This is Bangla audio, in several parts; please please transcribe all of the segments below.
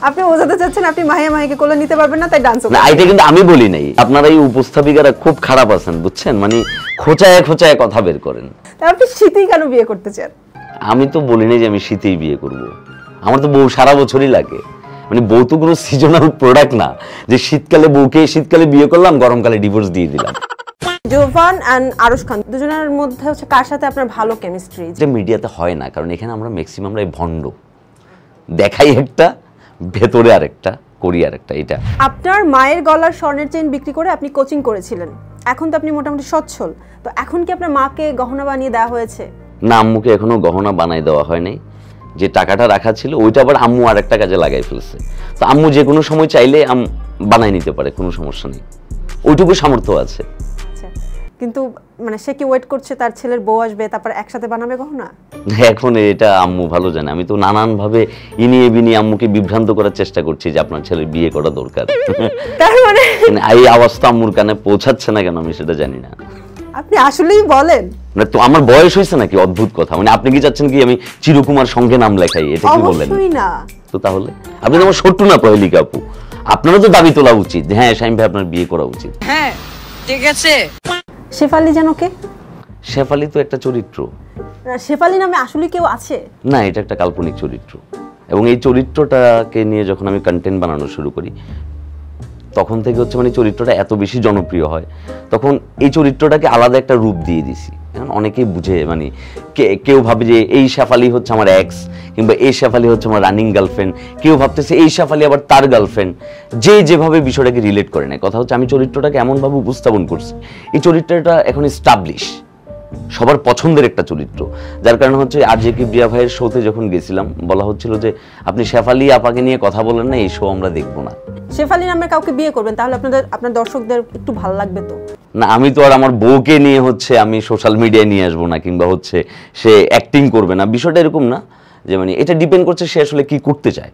আপনি বোঝাতে চাচ্ছেন আপনি মাহিয়া মাহিকে কোলে নিতে পারবেন না, তাই ডান্স করবেন? না, এটা কিন্তু আমি বলি নাই। আপনারা এই উপস্থাপিকারা খুব খারাপ আছেন, বুঝছেন? মানে খোঁচায় খোঁচায় কথা বের করেন। আপনি শীতেই কেন বিয়ে করতে চান? আমি তো বলি নাই যে আমি শীতেই বিয়ে করব। আমার তো বউ সারা বছরই লাগে। মানে বউ তো কোনো সিজনাল প্রোডাক্ট না যে শীতকালে বউকে শীতকালে বিয়ে করলাম, গরমকালে ডিভোর্স দিয়ে দিলাম। জোভান এন্ড আরশ খান দুজনের মধ্যে হচ্ছে কার সাথে আপনার ভালো কেমিস্ট্রি? যে মিডিয়াতে হয় না, কারণ এখানে আমরা ম্যাক্সিমামরাই ভণ্ড, দেখাই একটা ভেতরে আরেকটা, করি আরেকটা। এটা আপনার মায়ের গলার স্বর্ণের চেইন বিক্রি করে আপনি কোচিং করেছিলেন, এখন তো আপনি মোটামুটি সচ্ছল, তো এখন কি আপনার মাকে গহনা বানিয়ে দেওয়া হয়েছে? না, আম্মুকে এখনো গহনা বানাই দেওয়া হয় নাই। যে টাকাটা রাখা ছিল ওইটা আবার আম্মু আরেকটা কাজে লাগাই ফেলছে। তো আম্মু যে কোনো সময় চাইলে বানাই নিতে পারে, কোনো সমস্যা নেই, ওইটুকু সামর্থ্য আছে। কিন্তু মানে সে কি ওয়েট করছে তার ছেলের বউ আসবে তারপর একসাথে বানাবে গহনা? এখন এটা আম্মু ভালো জানে। আমি তো নানান ভাবে ইনিয়ে বিনিয়ে আম্মুকে বিভ্রান্ত করার চেষ্টা করছি যে আপনার ছেলের বিয়ে করা দরকার। তার মানে এই অবস্থা আম্মুর কানে পৌঁছাচ্ছে না কেন আমি সেটা জানি না। আপনি আসলেই বলেন না তো আমার বয়স হয়েছে নাকি? অদ্ভুত কথা। মানে আপনি কি চাচ্ছেন কি আমি চিরকুমার সঙ্গে নাম লেখাই? এটা কি বলেন? অবশ্যই না। তো তাহলে আপনি তো আমার শত্রু না প্রহেলিকা আপু। আপনারও তো দাবি তোলা উচিত, হ্যাঁ শাইম ভাই আপনার বিয়ে করা উচিত। হ্যাঁ ঠিক আছে। শেফালি জানো কে? শেফালি তো একটা চরিত্র। শেফালি নামে আসলে কেউ আছে? না, এটা একটা কাল্পনিক চরিত্র। এবং এই চরিত্রটাকে নিয়ে যখন আমি কন্টেন্ট বানানো শুরু করি তখন থেকে হচ্ছে মানে চরিত্রটা এত বেশি জনপ্রিয় হয়, তখন এই চরিত্রটাকে আলাদা একটা রূপ দিয়ে দিছি। এখন অনেকেই বুঝে, মানে কেউ ভাবে যে এই শেফালি হচ্ছে আমার এক্স, কিংবা এই শেফালি হচ্ছে আমার রানিং গার্লফ্রেন্ড, কেউ ভাবতেছে এই শেফালি আবার তার গার্লফ্রেন্ড, যে যেভাবে বিষয়টাকে রিলেট করে নেয়। কথা হচ্ছে আমি চরিত্রটাকে এমনভাবে উপস্থাপন করছি, এই চরিত্রটা এখন এস্টাবলিশ, সবার পছন্দের একটা চরিত্র। যার কারণে হচ্ছে আজ যে কি প্রিয়া ভাইয়ের শোতে যখন গেছিলাম বলা হচ্ছিল যে আপনি শেফালি আপাকে নিয়ে কথা বলেন না, এই শো আমরা দেখবো না। শেফালি নামের কাউকে বিয়ে করবেন তাহলে আপনার দর্শকদের একটু ভালো লাগবে তো? না, আমি তো আর আমার বউকে নিয়ে হচ্ছে আমি সোশ্যাল মিডিয়ায় নিয়ে আসবো না, কিংবা হচ্ছে সে অ্যাক্টিং করবে না, বিষয়টা এরকম না। যে মানে এটা ডিপেন্ড করছে সে আসলে কি করতে চায়।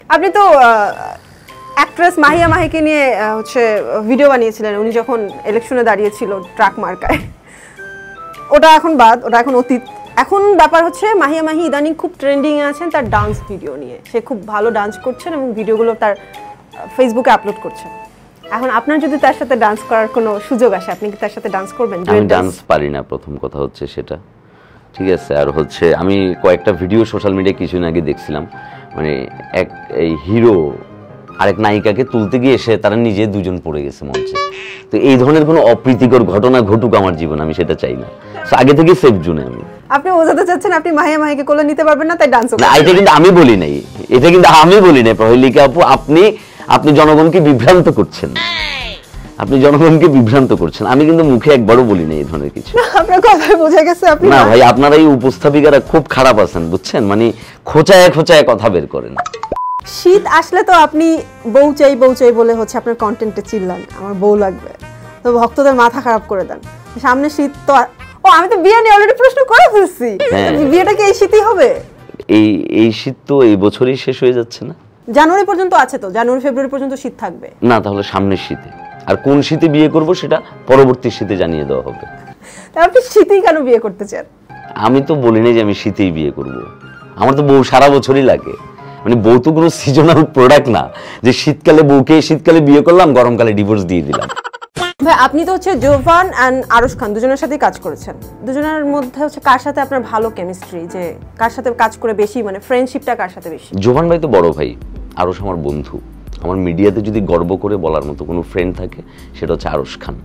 আপনি তো অ্যাক্ট্রেস মাহিয়া মাহিকে নিয়ে হচ্ছে ভিডিও বানিয়েছিলেন উনি যখন ইলেকশনে দাঁড়িয়েছিল ট্রাক মার্কায়। ওটা এখন বাদ, ওটা এখন অতীত। এখন ব্যাপার হচ্ছে মাহিয়া মাহি ইদানিং খুব ট্রেন্ডিং এ আছেন তার ডান্স ভিডিও নিয়ে। সে খুব ভালো ডান্স করছেন এবং ভিডিওগুলো তার ফেসবুকে আপলোড করছেন। এখন আপনার যদি তার সাথে ডান্স করার কোনো সুযোগ আসে আপনি কি তার সাথে ডান্স করবেন? আমি ডান্স পারি না, প্রথম কথা হচ্ছে সেটা, ঠিক আছে। আর হচ্ছে আমি কয়েকটা ভিডিও সোশ্যাল মিডিয়ায় কিছুদিন আগে দেখছিলাম, মানে এই হিরো আরেক নায়িকাকে তুলতে গিয়ে এসে তারা নিজে দুজন পড়ে গেছে মঞ্চে। তো এই ধরনের কোনো অপ্রীতিকর ঘটনা ঘটুক আমার জীবন, আমি সেটা চাই না। আগে থেকে সেফ জোনে আমি। আপনি বোঝাতে চাচ্ছেন আপনি মাহিয়া মাহিকে কোলে নিতে পারবেন না, তাই ডান্স করবেন? না, এটা কিন্তু আমি বলি নাই, এটা কিন্তু আমি বলি নাই প্রহেলিকা আপু। আপনি জনগণকে বিভ্রান্ত করছেন, আপনি জনগণকে বিভ্রান্ত করছেন। আমি কিন্তু মুখে একবারও বলি নাই এই ধরনের কিছু। আপনার কথাই বোঝা গেছে আপনি। না ভাই, আপনারা এই উপস্থাপিকারা খুব খারাপ আছেন, বুঝছেন? মানে খোঁচায় খোঁচায় কথা বের করেন। শীত আসলে তো আপনি বউ চাই বলে হচ্ছে আপনার কন্টেন্টে চিল্লান আমার বউ লাগবে, তো ভক্তদের মাথা খারাপ করে দেন। সামনে শীত তো, আমি তো বিয়ে নিয়ে অলরেডি প্রশ্ন করে ফেলছি, বিয়েটা কি এই শীতই হবে? এই শীত তো এই বছরই শেষ হয়ে যাচ্ছে না? জানুয়ারি পর্যন্ত আছে তো, জানুয়ারি ফেব্রুয়ারি পর্যন্ত শীত থাকবে না। তাহলে সামনের শীতে, আর কোন শীতে বিয়ে করব সেটা পরবর্তী শীতে জানিয়ে দেওয়া হবে। তাহলে আপনি শীতেই কেন বিয়ে করতে চান? আমি তো বলি নাই যে আমি শীতেই বিয়ে করব। আমার তো বউ সারা বছরই লাগে। মানে বউ তো কোনো সিজনাল প্রোডাক্ট না যে শীতকালে বউকে শীতকালে বিয়ে করলাম, গরমকালে ডিভোর্স দিয়ে দিলাম। ভাই আপনি তো হচ্ছে জোভান এন্ড আরশ খান দুজনের সাথেই কাজ করেছেন, দুজনের মধ্যে হচ্ছে কার সাথে আপনার ভালো কেমিস্ট্রি, যে কার সাথে কাজ করে বেশি মানে ফ্রেন্ডশিপটা কার সাথে বেশি? জোভান ভাই তো বড় ভাই, আরশ আমার বন্ধু। আমার মিডিয়াতে যদি গর্ব করে বলার মতো কোনো ফ্রেন্ড থাকে সেটা হচ্ছে আরশ খান।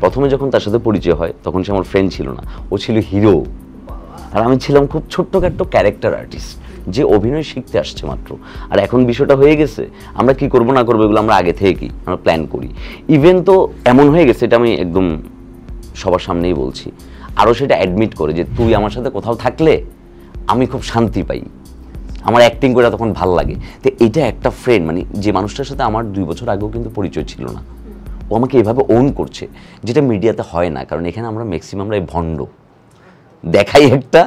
প্রথমে যখন তার সাথে পরিচয় হয় তখন সে আমার ফ্রেন্ড ছিল না, ও ছিল হিরো, আর আমি ছিলাম খুব ছোট্টখাট্ট ক্যারেক্টার আর্টিস্ট যে অভিনয় শিখতে আসছে মাত্র। আর এখন বিষয়টা হয়ে গেছে আমরা কি করব না করবো এগুলো আমরা আগে থেকে আমরা প্ল্যান করি। ইভেন তো এমন হয়ে গেছে, এটা আমি একদম সবার সামনেই বলছি, আরও সেটা অ্যাডমিট করে যে তুই আমার সাথে কোথাও থাকলে আমি খুব শান্তি পাই, আমার অ্যাক্টিং করে তখন ভাল লাগে। তো এটা একটা ফ্রেন্ড, মানে যে মানুষটার সাথে আমার 2 বছর আগেও কিন্তু পরিচয় ছিল না, ও আমাকে এভাবে ওন করছে, যেটা মিডিয়াতে হয় না। কারণ এখানে আমরা ম্যাক্সিমামরাই ভণ্ড, দেখাই একটা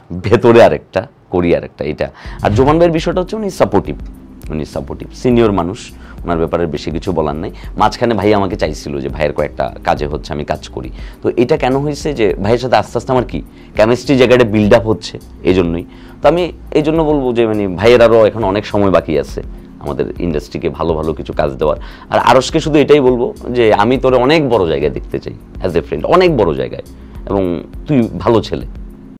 ভেতরে আরেকটা, করি আরেকটা। এটা আর জোবান ভাইয়ের বিষয়টা হচ্ছে উনি সাপোর্টিভ সিনিয়র মানুষ, ওনার ব্যাপারে বেশি কিছু বলার নাই। মাঝখানে ভাই আমাকে চাইছিল যে ভাইয়ের কয়েকটা কাজে হচ্ছে আমি কাজ করি, তো এটা কেন হয়েছে যে ভাইয়ের সাথে আস্তে আস্তে আমার কি কেমিস্ট্রি জায়গাটা বিল্ড আপ হচ্ছে, এই জন্যই। তো আমি এই জন্য বলবো যে মানে ভাইয়ের আরও এখন অনেক সময় বাকি আছে, আমাদের ইন্ডাস্ট্রিকে ভালো ভালো কিছু কাজ দেওয়ার। আর আরশকে শুধু এটাই বলবো যে আমি তোরে অনেক বড় জায়গায় দেখতে চাই অ্যাজ এ ফ্রেন্ড, অনেক বড় জায়গায়, এবং তুই ভালো ছেলে।